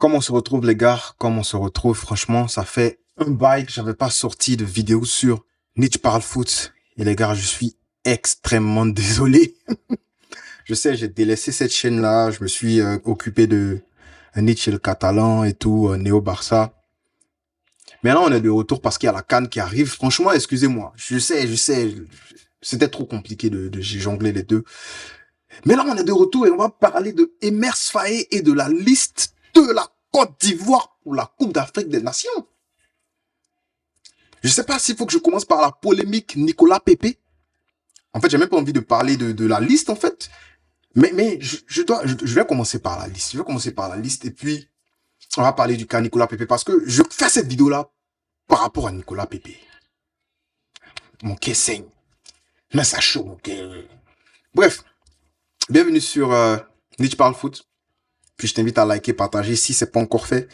Comment on se retrouve les gars? Comment on se retrouve? Franchement, ça fait un bail que j'avais pas sorti de vidéo sur Nietzsche parle foot. Et les gars, je suis extrêmement désolé. Je sais, j'ai délaissé cette chaîne-là. Je me suis occupé de Nietzsche le Catalan et tout, Néo Barça. Mais là, on est de retour parce qu'il y a la CAN qui arrive. Franchement, excusez-moi. Je sais. C'était trop compliqué de jongler les deux. Mais là, on est de retour et on va parler de Emers Faé et de la liste de la Côte d'Ivoire pour la Coupe d'Afrique des Nations. Je sais pas s'il faut que je commence par la polémique Nicolas Pepe. En fait, j'ai même pas envie de parler de la liste, en fait. Mais je vais commencer par la liste. Je vais commencer par la liste et puis on va parler du cas Nicolas Pepe parce que je fais cette vidéo-là par rapport à Nicolas Pepe. Mon cœur saigne. Mais ça chaud, mon cœur. Bref, bienvenue sur Nietzsche parle foot. Puis je t'invite à liker, partager si c'est pas encore fait.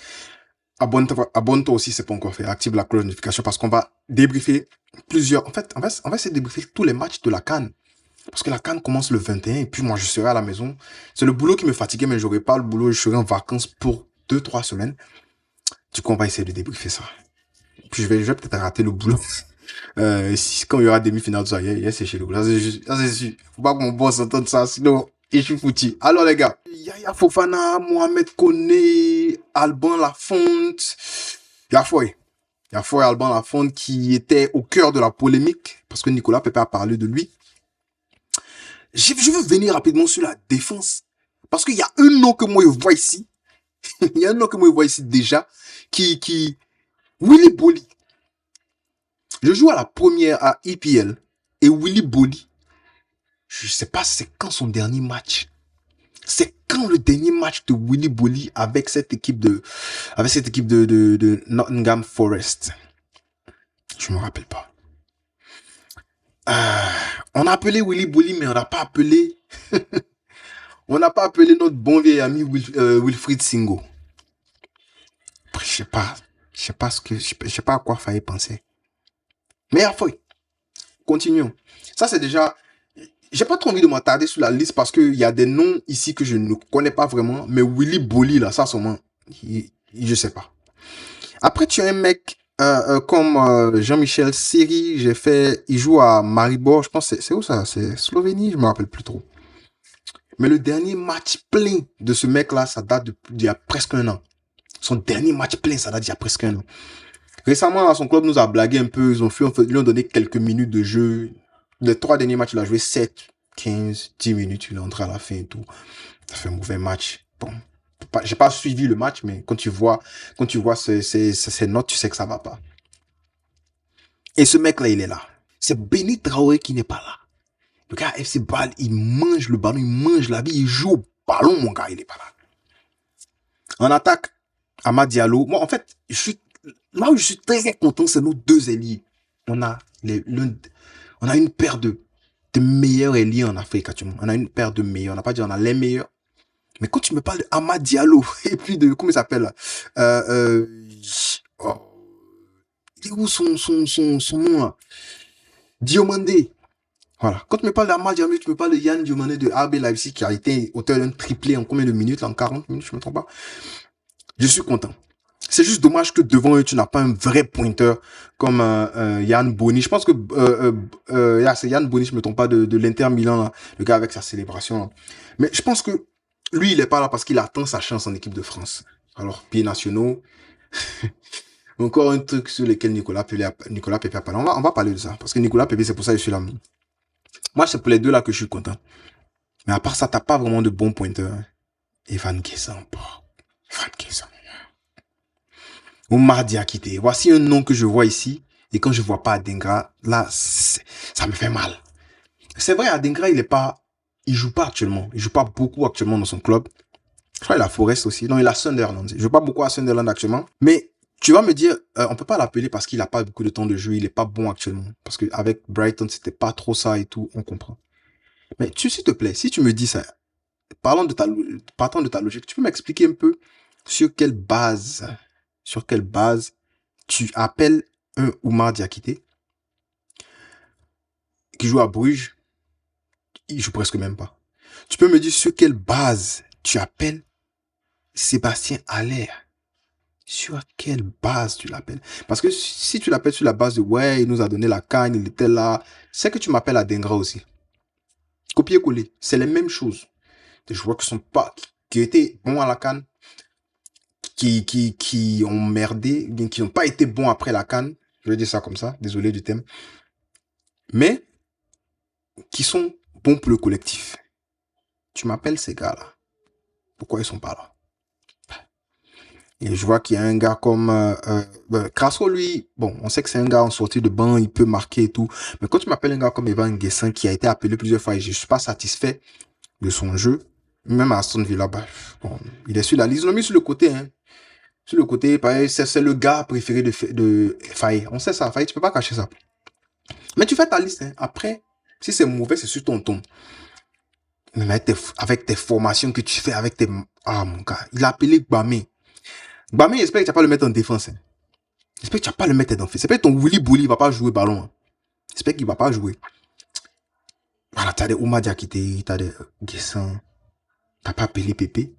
Abonne-toi aussi si c'est pas encore fait. Active la cloche de notification parce qu'on va débriefer plusieurs. En fait, on va essayer de débriefer tous les matchs de la CAN. Parce que la CAN commence le 21 et puis moi je serai à la maison. C'est le boulot qui me fatiguait mais j'aurai pas le boulot. Je serai en vacances pour 2-3 semaines. Du coup, on va essayer de débriefer ça. Puis je vais peut-être rater le boulot. Quand il y aura demi-finale, ça y est, c'est chez le boulot. Ça c'est sûr. Faut pas que mon boss entende ça, sinon je suis foutu. Alors les gars, Yaya Fofana, Mohamed Koné, Alban Lafont, Yafoy Alban Lafont qui était au cœur de la polémique parce que Nicolas Pepe a parlé de lui. Je veux venir rapidement sur la défense parce qu'il y a un nom que moi je vois ici. Il y a un nom que moi je vois ici déjà qui Willy Boli. Je joue à la première à EPL et Willy Boli, je sais pas c'est quand son dernier match. C'est quand le dernier match de Willy Boli avec cette équipe de Nottingham Forest. Je me rappelle pas. On a appelé Willy Boli, mais on n'a pas appelé notre bon vieil ami Wilfried Singo. Je sais pas à quoi fallait penser. Mais à foi. Continuons. Ça c'est déjà. J'ai pas trop envie de m'attarder sur la liste parce qu'il y a des noms ici que je ne connais pas vraiment. Mais Willy Boli, là, ça, sûrement, je sais pas. Après, tu as un mec comme Jean-Michel Seri. Il joue à Maribor. Je pense c'est où ça? C'est Slovénie, je me rappelle plus trop. Mais le dernier match plein de ce mec-là, ça date d'il y a presque un an. Son dernier match plein, ça date d'il y a presque un an. Récemment, là, son club nous a blagué un peu. Ils lui ont donné quelques minutes de jeu. Les 3 derniers matchs, il a joué 7, 15, 10 minutes. Il est entré à la fin et tout. Ça fait un mauvais match. Bon. J'ai pas suivi le match, mais quand tu vois ces notes, tu sais que ça va pas. Et ce mec-là, il est là. C'est Béni Traoré qui n'est pas là. Le gars, FC Bâle, il mange le ballon, il mange la vie, il joue au ballon, mon gars, il est pas là. En attaque, Amad Diallo. Moi, en fait, là où je suis très content, c'est nos 2 ailiers. On a une paire de meilleurs ailiers en Afrique actuellement. On a une paire de meilleurs. On n'a pas dit on a les meilleurs. Mais quand tu me parles de Amad Diallo et puis de comment il s'appelle là, il est où son nom là? Diomandé. Voilà. Quand tu me parles d'Amad Diallo, tu me parles de Yann Diomandé de RB Leipzig qui a été auteur d'un triplé en combien de minutes là, en 40 minutes, je me trompe pas. Je suis content. C'est juste dommage que devant eux, tu n'as pas un vrai pointeur comme Yann Boni. Je pense que c'est Yann Boni, je me trompe pas, de l'Inter Milan, là, le gars avec sa célébration. Là. Mais je pense que lui, il est pas là parce qu'il attend sa chance en équipe de France. Alors, pieds nationaux. Encore un truc sur lequel Nicolas Pepe a parlé. On va parler de ça. Parce que Nicolas Pepe, c'est pour ça que je suis là. Moi, c'est pour les deux là que je suis content. Mais à part ça, t'as pas vraiment de bons pointeurs. Hein. Evan Guessant. Oumar Diakité. Voici un nom que je vois ici. Et quand je vois pas Adingra, là, ça me fait mal. C'est vrai, Adingra, il joue pas actuellement. Il joue pas beaucoup actuellement dans son club. Je crois qu'il a Forest aussi. Non, il a Sunderland. Il joue pas beaucoup à Sunderland actuellement. Mais tu vas me dire, on peut pas l'appeler parce qu'il a pas beaucoup de temps de jeu. Il est pas bon actuellement. Parce que avec Brighton, c'était pas trop ça et tout. On comprend. Mais s'il te plaît, si tu me dis ça, partant de ta logique, tu peux m'expliquer un peu sur quelle base tu appelles un Oumar Diakité qui joue à Bruges, il joue presque même pas. Tu peux me dire sur quelle base tu appelles Sébastien Haller. Sur quelle base tu l'appelles? Parce que si tu l'appelles sur la base de ouais, il nous a donné la canne, il était là, c'est que tu m'appelles à Dengra aussi. Copier-coller, c'est les mêmes choses. Des joueurs qui sont pas, qui étaient bons à la canne, qui ont merdé, qui n'ont pas été bons après la canne. Je vais dire ça comme ça, désolé du thème. Mais qui sont bons pour le collectif. Tu m'appelles ces gars-là. Pourquoi ils sont pas là? Et je vois qu'il y a un gars comme Crasso, lui, bon, on sait que c'est un gars en sortie de banc, il peut marquer et tout. Mais quand tu m'appelles un gars comme Evan Guessin, qui a été appelé plusieurs fois et je suis pas satisfait de son jeu, même à Aston Villa, bah, bon, il est sur la liste. Ils l'ont mis sur le côté, hein. Sur le côté, pareil, c'est le gars préféré de Faye. On sait ça, Faye, tu peux pas cacher ça. Mais tu fais ta liste, hein. Après, si c'est mauvais, c'est sur ton ton. Mais avec tes formations que tu fais, avec tes... Ah, mon gars, il a appelé Gbamé. Gbamé, j'espère que tu vas pas le mettre en défense, hein. J'espère que tu vas pas le mettre en défense. J'espère que ton Willy Bouli va pas jouer ballon, hein. J'espère qu'il va pas jouer. Voilà, t'as des Ouma Diakité, t'as des Guessin. T'as pas appelé Pépé.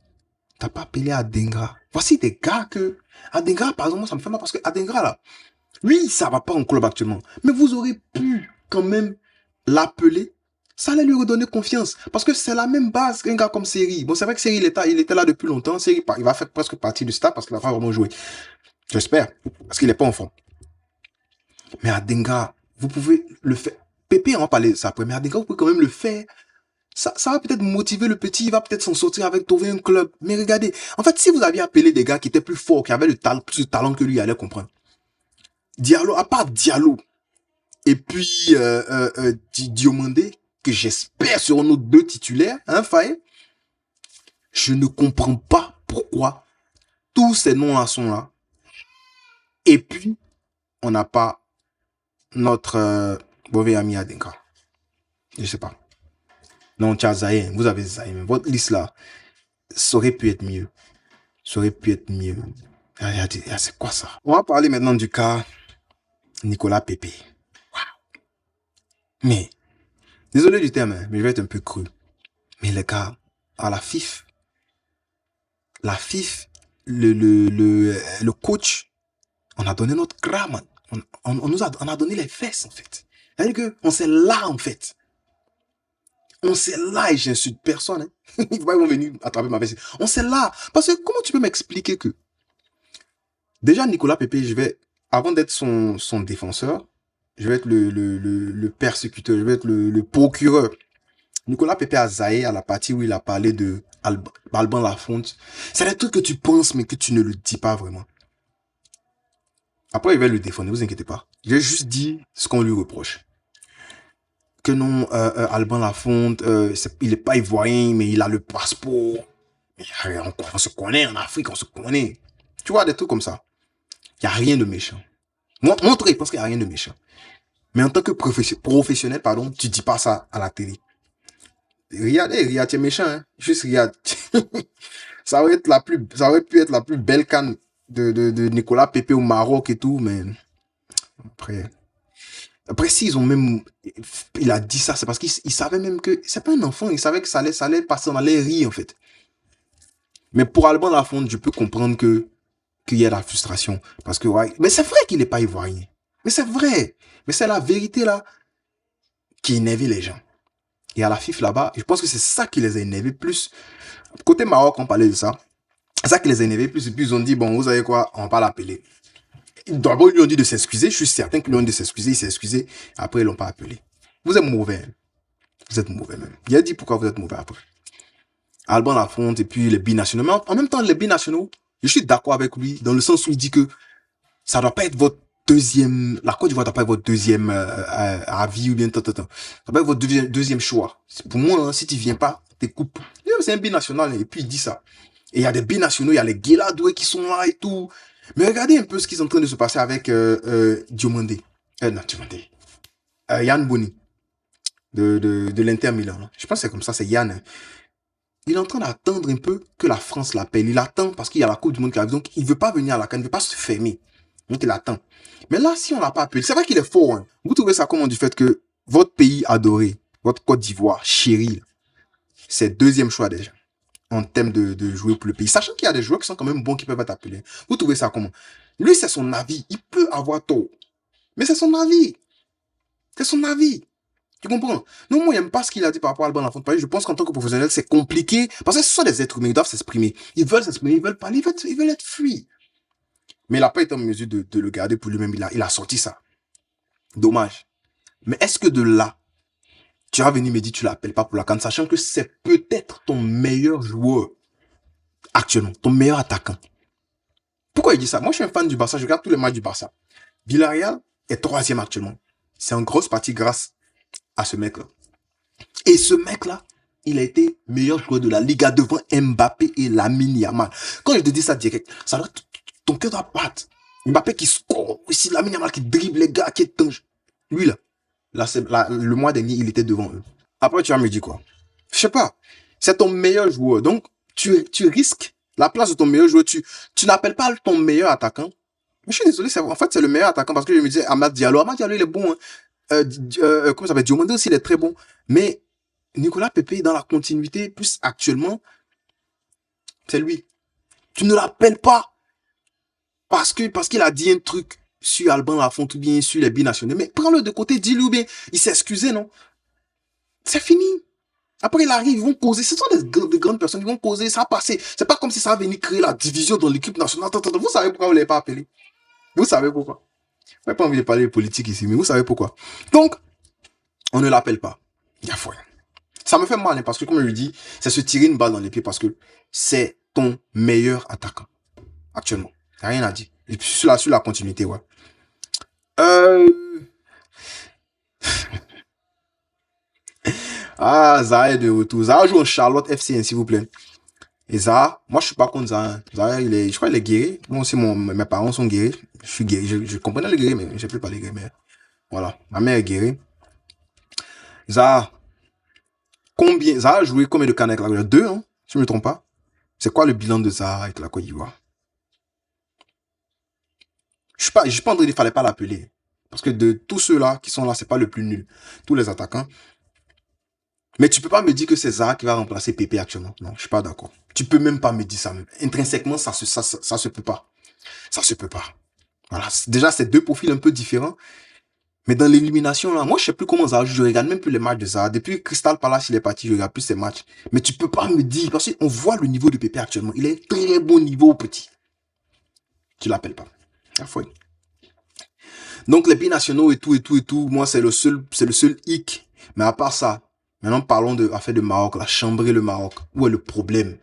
T'as pas appelé Adengra. Voici des gars que... Adengra, par exemple, ça me fait mal parce que Adengra, là, lui, ça va pas en club actuellement. Mais vous aurez pu quand même l'appeler. Ça allait lui redonner confiance. Parce que c'est la même base qu'un gars comme Seri. Bon, c'est vrai que Seri, il était là depuis longtemps. Seri, il va faire presque partie du staff parce qu'il va pas vraiment jouer. J'espère. Parce qu'il est pas en forme. Mais Adengra, vous pouvez le faire. Pépé, on va parler de ça après. Mais Adengra, vous pouvez quand même le faire. Ça va peut-être motiver le petit, il va peut-être s'en sortir avec trouver un club. Mais regardez, en fait, si vous aviez appelé des gars qui étaient plus forts, qui avaient plus de talent que lui, il allait comprendre. Diallo, à part Diallo, et puis Diomandé, que j'espère seront nos deux titulaires, hein, Faye, je ne comprends pas pourquoi tous ces noms-là sont là. Et puis, on n'a pas notre mauvais ami Adenka. Je sais pas. Non, tu as Zayn, vous avez Zayn. Votre liste là, ça aurait pu être mieux. Ça aurait pu être mieux. C'est quoi ça? On va parler maintenant du cas Nicolas Pepe. Wow. Mais, désolé du terme, hein, mais je vais être un peu cru. Mais les gars, à la FIF, le coach, on a donné notre crâne. On a donné les fesses, en fait. C'est-à-dire qu'on s'est là, en fait. On s'est là et j'insulte personne. Hein. Ils vont venir attraper ma veste. On s'est là. Parce que comment tu peux m'expliquer que... Déjà, Nicolas Pepe, avant d'être son défenseur, je vais être le persécuteur, je vais être le procureur. Nicolas Pepe a zaï à la partie où il a parlé de Alban Lafont. C'est des trucs que tu penses, mais que tu ne le dis pas vraiment. Après, il va le défendre, ne vous inquiétez pas. Je vais juste dire ce qu'on lui reproche. Que non, Alban Lafont, il n'est pas ivoirien, mais il a le passeport. On se connaît en Afrique, on se connaît. Tu vois, des trucs comme ça. Il n'y a rien de méchant. Montre, il pense qu'il n'y a rien de méchant. Mais en tant que professionnel, pardon, tu dis pas ça à la télé. Riyad, tu es méchant, hein. Juste Riyad. ça aurait pu être la plus belle canne de Nicolas Pepe au Maroc et tout, mais après s'ils ont même, il a dit ça, c'est parce qu'il savait même que, c'est pas un enfant, il savait que ça allait passer, on allait rire, en fait. Mais pour Alban Lafont, je peux comprendre qu'il y a la frustration. Parce que, ouais, mais c'est vrai qu'il n'est pas ivoirien. Mais c'est vrai. Mais c'est la vérité, là, qui énerve les gens. Et à la FIF, là-bas, je pense que c'est ça qui les a énervés plus. Côté Maroc, on parlait de ça. C'est ça qui les a énervés plus. Et puis, ils ont dit, bon, vous savez quoi, on va pas l'appeler. D'abord, ils lui ont dit de s'excuser. Je suis certain qu'ils lui ont dit de s'excuser. Il s'est excusé. Après, ils l'ont pas appelé. Vous êtes mauvais. Vous êtes mauvais, même. Il a dit pourquoi vous êtes mauvais après. Alban Lafont et puis les binationaux. Mais en même temps, les binationaux, je suis d'accord avec lui dans le sens où il dit que ça doit pas être votre deuxième, la Côte d'Ivoire doit pas être votre deuxième avis ou bien ça doit pas être votre deuxième choix. Pour moi, hein, si tu viens pas, t'es coupes. C'est un binational et puis il dit ça. Et il y a des binationaux, il y a les Guéladoué qui sont là et tout. Mais regardez un peu ce qui est en train de se passer avec Diomandé. Non, Diomandé. Yann Boni de l'Inter Milan. Je pense que c'est comme ça, c'est Yann. Hein. Il est en train d'attendre un peu que la France l'appelle. Il attend parce qu'il y a la Coupe du Monde qui arrive. Donc, il ne veut pas venir à la CAN, il ne veut pas se fermer. Donc, il attend. Mais là, si on ne l'a pas appelé, c'est vrai qu'il est fort. Hein. Vous trouvez ça comment du fait que votre pays adoré, votre Côte d'Ivoire, chérie, c'est deuxième choix déjà. en termes de jouer pour le pays. Sachant qu'il y a des joueurs qui sont quand même bons, qui peuvent être appelés. Vous trouvez ça comment? Lui, c'est son avis. Il peut avoir tort. Mais c'est son avis. C'est son avis. Tu comprends? Non, moi, j'aime pas ce qu'il a dit par rapport à Alban Lafont. Je pense qu'en tant que professionnel, c'est compliqué. Parce que ce sont des êtres humains, ils doivent s'exprimer. Ils veulent s'exprimer, ils veulent parler, ils veulent être free. Mais il n'a pas été en mesure de le garder pour lui-même. Il a sorti ça. Dommage. Mais est-ce que de là, tu vas venir me dire, tu l'appelles pas pour la CAN, sachant que c'est peut-être ton meilleur joueur actuellement, ton meilleur attaquant. Pourquoi il dit ça? Moi, je suis un fan du Barça, je regarde tous les matchs du Barça. Villarreal est troisième actuellement. C'est en grosse partie grâce à ce mec-là. Et ce mec-là, il a été meilleur joueur de la Liga devant Mbappé et Lamine Yamal. Quand je te dis ça direct, ça doit, ton cœur doit battre. Mbappé qui score, ici Lamine Yamal qui dribble les gars, qui est lui là, le mois dernier, il était devant eux. Après, tu vas me dire quoi? Je sais pas. C'est ton meilleur joueur. Donc, tu risques la place de ton meilleur joueur. Tu n'appelles pas ton meilleur attaquant. Mais je suis désolé, en fait, c'est le meilleur attaquant parce que je me disais, Amad Diallo, il est bon. Hein. Comment ça s'appelle? Diomande aussi, il est très bon. Mais Nicolas Pepe, dans la continuité, plus actuellement, c'est lui. Tu ne l'appelles pas parce qu'il a dit un truc sur Alban Lafont ou bien sur les binationaux. Mais prends-le de côté, dis-lui ou bien, il s'est excusé, non? C'est fini. Après, il arrive, ils vont causer. Ce sont des grandes personnes, ils vont causer, ça va passer. C'est pas comme si ça va venir créer la division dans l'équipe nationale. Vous savez pourquoi vous ne l'avez pas appelé? Vous savez pourquoi? Je n'ai pas envie de parler de politique ici, mais vous savez pourquoi. Donc, on ne l'appelle pas. Il y a foi. Ça me fait mal, hein, parce que, comme je le dis, c'est se tirer une balle dans les pieds parce que c'est ton meilleur attaquant. Actuellement. Il n'y a rien à dire. Et puis, sur la continuité, ouais. Ah, Zaha est de retour. Zaha joue en Charlotte FC, s'il vous plaît. Et Zaha, moi je suis pas contre Zaha. Zaha, je crois qu'il est guéri. Moi aussi, mes parents sont guéris. Je suis guéri. Je comprenais le guéri, mais je ne sais plus parler guéri. Mais voilà, ma mère est guérie. Zaha, Zaha a joué combien de cannes avec la Côte d'Ivoire? 2, hein, si je ne me trompe pas. C'est quoi le bilan de Zaha avec la Côte d'Ivoire? Je suis pas en train de dire qu'il fallait pas l'appeler. Parce que de tous ceux-là qui sont là, c'est pas le plus nul. Tous les attaquants. Mais tu peux pas me dire que c'est Zaha qui va remplacer Pepe actuellement. Non, je suis pas d'accord. Tu peux même pas me dire ça. Même. Intrinsèquement, ça se peut pas. Ça se peut pas. Voilà. Déjà, c'est deux profils un peu différents. Mais dans l'élimination, là, moi, je sais plus comment Zaha joue. Je regarde même plus les matchs de Zaha. Depuis Crystal Palace, il est parti, je regarde plus ses matchs. Mais tu peux pas me dire, parce qu'on voit le niveau de Pepe actuellement. Il est très bon niveau, petit. Tu l'appelles pas. La foi. Donc, les binationaux et tout, moi, c'est le seul hic. Mais à part ça, maintenant, parlons de l'affaire de Maroc, la chambrer le Maroc. Où est le problème?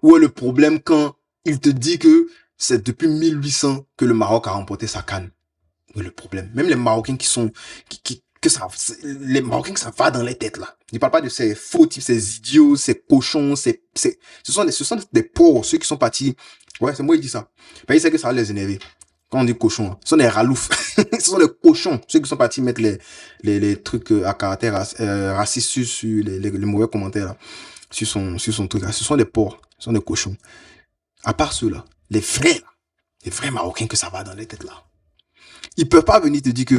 Où est le problème quand il te dit que c'est depuis 1800 que le Maroc a remporté sa CAN? Où est le problème? Même les Marocains les Marocains que ça va dans les têtes, là. Je ne parle pas de ces faux types, ces idiots, ces cochons, ce sont des pauvres, ceux qui sont partis. Ouais, c'est moi qui dis ça. Ben, il sait que ça va les énerver. Quand on dit cochon, ce sont des raloufs. Ce sont des cochons. Ceux qui sont partis mettre les trucs à caractère raciste sur les mauvais commentaires là, sur son truc là. Ce sont des porcs. Ce sont des cochons. À part ceux-là, les vrais Marocains que ça va dans les têtes là. Ils peuvent pas venir te dire que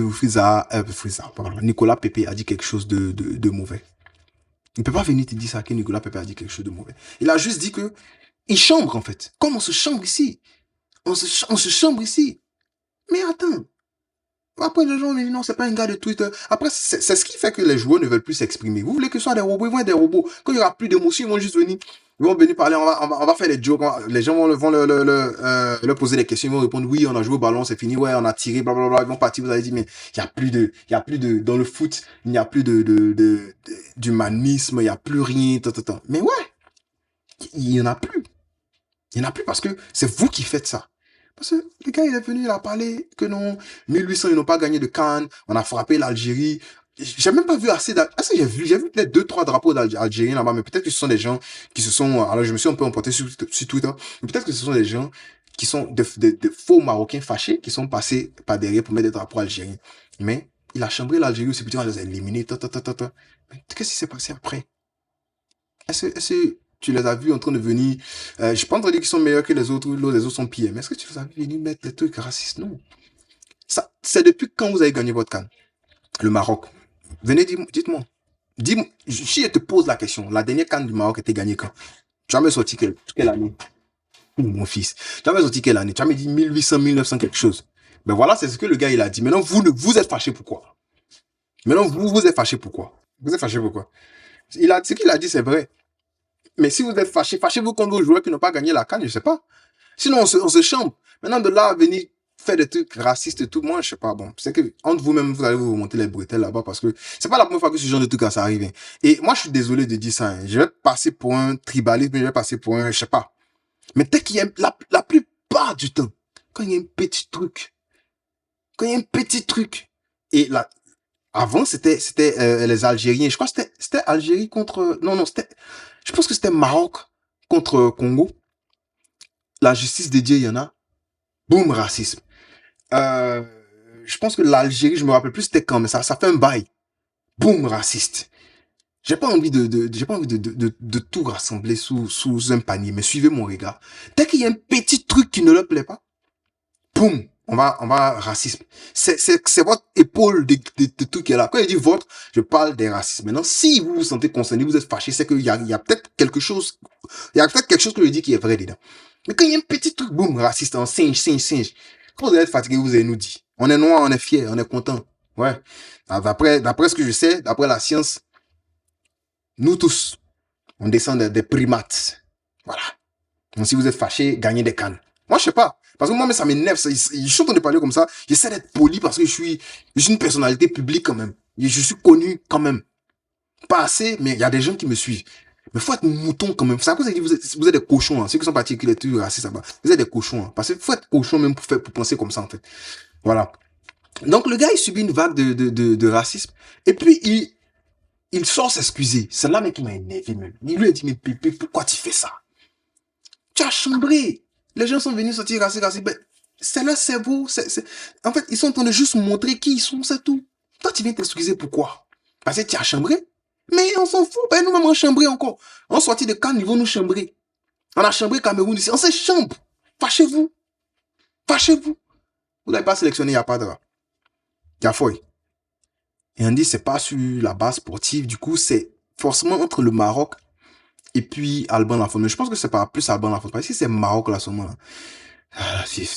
Nicolas Pepe a dit quelque chose de mauvais. Ils peuvent pas venir te dire ça que Nicolas Pepe a dit quelque chose de mauvais. Il a juste dit que il chambre en fait. Comme on se chambre ici. On se chambre ici. Mais attends. Après, les gens disent non, c'est pas un gars de Twitter. Après, c'est ce qui fait que les joueurs ne veulent plus s'exprimer. Vous voulez que ce soit des robots, ils vont être des robots. Quand il n'y aura plus d'émotion, ils vont juste venir. Ils vont venir parler, on va faire des jokes. Les gens vont leur poser des questions, ils vont répondre oui, on a joué au ballon, c'est fini, ouais, on a tiré, blablabla. Ils vont partir, vous allez dire, mais il n'y a plus de, dans le foot, il n'y a plus d'humanisme, il n'y a plus rien, Mais ouais, il n'y en a plus. Il n'y en a plus parce que c'est vous qui faites ça. Parce que le gars, il est venu, il a parlé que non, 1800, ils n'ont pas gagné de CAN, on a frappé l'Algérie. J'ai même pas vu assez j'ai vu peut-être 2-3 drapeaux d'Algériens là-bas, mais peut-être que ce sont des gens qui se sont, alors je me suis un peu emporté sur Twitter, mais peut-être que ce sont des gens qui sont de faux Marocains fâchés, qui sont passés par derrière pour mettre des drapeaux algériens. Mais il a chambré l'Algérie aussi, puis on les a éliminés, Mais qu'est-ce qui s'est passé après? Est-ce que tu les as vus en train de venir, je suis pas en train de dire qu'ils sont meilleurs que les autres, les autres sont pires, mais est-ce que tu les as vus venir mettre des trucs racistes? Non. Ça, c'est depuis quand vous avez gagné votre CAN? Le Maroc. Venez, dites-moi. Si je te pose la question, la dernière CAN du Maroc était gagnée quand? Tu as même sorti quelle année? Mon fils. Tu as même sorti quelle année? Tu as même dit 1800, 1900 quelque chose. Ben voilà, c'est ce que le gars, il a dit. Maintenant, vous êtes fâché pourquoi? Maintenant, vous êtes fâché pourquoi? Vous êtes fâché pourquoi? Ce qu'il a dit, c'est vrai. Mais si vous êtes fâché, fâchez-vous contre vos joueurs qui n'ont pas gagné la CAN, je sais pas. Sinon, on se chambre. Maintenant, de là à venir faire des trucs racistes et tout, moi, je sais pas. Bon, c'est que entre vous-même, vous allez vous monter les bretelles là-bas parce que c'est pas la première fois que ce genre de truc ça arrive. Hein. Et moi, je suis désolé de dire ça. Hein. Je vais passer pour un tribaliste, mais je vais passer pour un, je sais pas. Mais dès qu'il y a la plupart du temps, quand il y a un petit truc, et là, avant, c'était les Algériens. Je crois que c'était Algérie contre, non, je pense que c'était Maroc contre Congo. La justice des dieux, il y en a. Boum, racisme. Euh, je pense que l'Algérie, je me rappelle plus c'était quand, mais ça fait un bail. Boum, raciste. J'ai pas envie de tout rassembler sous un panier, mais suivez mon regard. Dès qu'il y a un petit truc qui ne leur plaît pas, boum, on va racisme. C'est votre épaule de tout qui est là. Quand il dit votre, je parle des racistes. Maintenant, si vous vous sentez concerné, vous êtes fâché, c'est qu'il y a peut-être quelque chose, que je dis qui est vrai dedans. Mais quand il y a un petit truc, boum, raciste, en singe. Quand vous êtes fatigué, vous allez nous dire. On est noir, on est fier, on est content. Ouais. D'après ce que je sais, d'après la science, nous tous, on descend des primates. Voilà. Donc si vous êtes fâché, gagnez des cannes. Moi, je sais pas. Parce que moi, mais ça m'énerve. Je suis en train de parler comme ça. J'essaie d'être poli parce que je suis une personnalité publique quand même. Et je suis connu quand même. Pas assez, mais il y a des gens qui me suivent. Mais faut être mouton quand même. C'est à cause que vous êtes des cochons. Hein. Ceux qui sont partis avec les trucs racistes là-bas. Vous êtes des cochons. Hein. Parce qu'il faut être cochon même pour penser comme ça en fait. Voilà. Donc le gars, il subit une vague de racisme. Et puis, il sort s'excuser. C'est là mec qui m'a énervé même. Il lui a dit, mais Pépé, pourquoi tu fais ça? Tu as chambré. Les gens sont venus sortir racistes. Ben, c'est leur cerveau. En fait, ils sont en train de juste montrer qui ils sont, c'est tout. Toi, tu viens t'excuser pourquoi? Parce que tu as chambré. Mais on s'en fout. Ben, nous-mêmes, on chambré encore. On sortit de Cannes, ils vont nous chambrer. On a chambré Cameroun ici. On se chambre. Fâchez-vous. Fâchez-vous. Vous n'avez pas sélectionné, il n'y a pas de rat. Il y a fouille. Et on dit, c'est pas sur la base sportive. Du coup, c'est forcément entre le Maroc et puis Alban Lafont. Mais je pense que c'est pas plus Alban Lafont. Parce que c'est Maroc là, ce moment-là. Ah, la fille.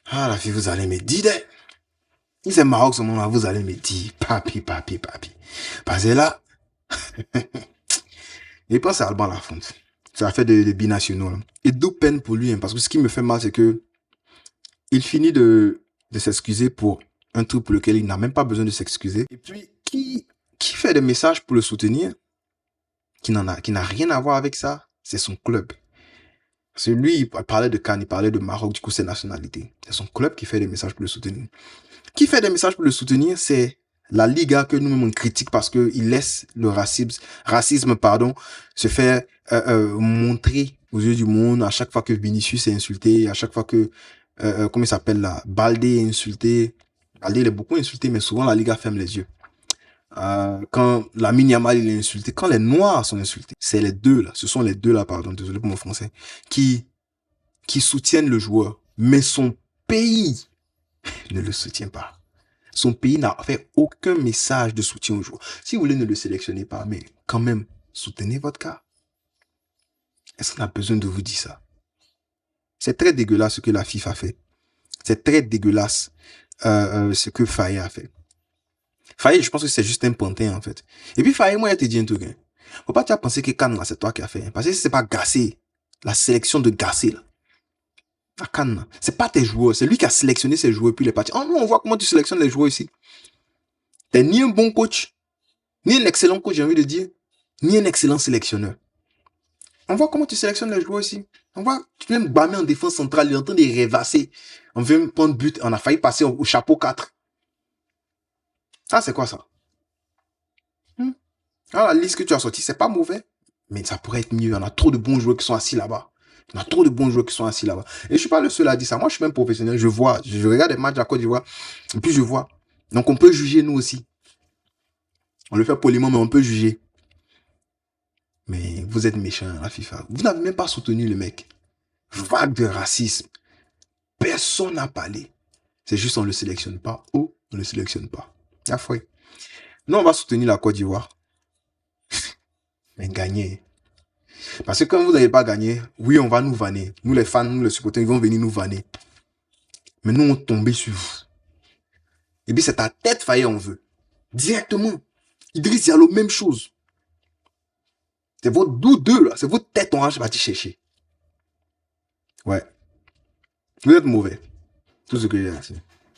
Ah, la fille, vous allez me dire. Si c'est Maroc ce moment-là, vous allez me dire, papi. Parce que là, il pense à Alban Lafont. C'est l'affaire de binationaux. Là. Et d'où peine pour lui, hein, parce que ce qui me fait mal, c'est que il finit de s'excuser pour un truc pour lequel il n'a même pas besoin de s'excuser. Et puis, qui fait des messages pour le soutenir, qui n'a rien à voir avec ça, c'est son club. Parce que lui, il parlait de Cannes, il parlait de Maroc, du coup, c'est nationalité. C'est son club qui fait des messages pour le soutenir. Qui fait des messages pour le soutenir, c'est la Liga que nous-mêmes on critique parce qu'il laisse le racisme, se faire montrer aux yeux du monde à chaque fois que Vinicius est insulté, à chaque fois que, comment il s'appelle là, Baldé est insulté. Baldé, il est beaucoup insulté, mais souvent la Liga ferme les yeux. Quand Lamine Yamal il est insulté, quand les Noirs sont insultés, c'est les deux là, ce sont les deux là, pardon, désolé pour mon français, qui soutiennent le joueur, mais son pays ne le soutient pas. Son pays n'a fait aucun message de soutien au joueur. Si vous voulez, ne le sélectionnez pas, mais quand même, soutenez votre cas. Est-ce qu'on a besoin de vous dire ça? C'est très dégueulasse ce que la FIFA fait. C'est très dégueulasse ce que Faye a fait. Faye, je pense que c'est juste un pantin, en fait. Et puis Faye, moi, je te dis un truc. Hein. Faut pas tu as pensé que Cannes, c'est toi qui as fait. Hein. Parce que c'est pas Gassé, la sélection de Gassé, là. À Cannes, c'est pas tes joueurs, c'est lui qui a sélectionné ses joueurs puis il est parti. Oh non, on voit comment tu sélectionnes les joueurs ici. T'es ni un bon coach, ni un excellent coach, j'ai envie de dire, ni un excellent sélectionneur. On voit comment tu sélectionnes les joueurs ici. On voit, tu viens me bâmer en défense centrale, il est en train de rêvasser. On vient me prendre but, on a failli passer au chapeau 4. Ah, c'est quoi ça? Alors, la liste que tu as sortie, c'est pas mauvais, mais ça pourrait être mieux. On a trop de bons joueurs qui sont assis là-bas. On a trop de bons joueurs qui sont assis là-bas. Et je suis pas le seul à dire ça. Moi, je suis même professionnel. Je vois, je regarde des matchs à Côte d'Ivoire. Et puis, je vois. Donc, on peut juger nous aussi. On le fait poliment, mais on peut juger. Mais vous êtes méchants, la FIFA. Vous n'avez même pas soutenu le mec. Vague de racisme. Personne n'a parlé. C'est juste on ne le sélectionne pas ou on ne le sélectionne pas. Ah, foi. Nous, on va soutenir la Côte d'Ivoire. Mais gagner. Parce que quand vous n'avez pas gagné, oui, on va nous vanner. Nous, les fans, nous, les supporters, ils vont venir nous vanner. Mais nous, on tombait sur vous. Et puis, c'est ta tête faillée, on veut. Directement. Idriss Diallo, même chose. C'est votre deux là. C'est votre tête, on va partir chercher. Ouais. Vous êtes mauvais. Tout ce que j'ai à dire.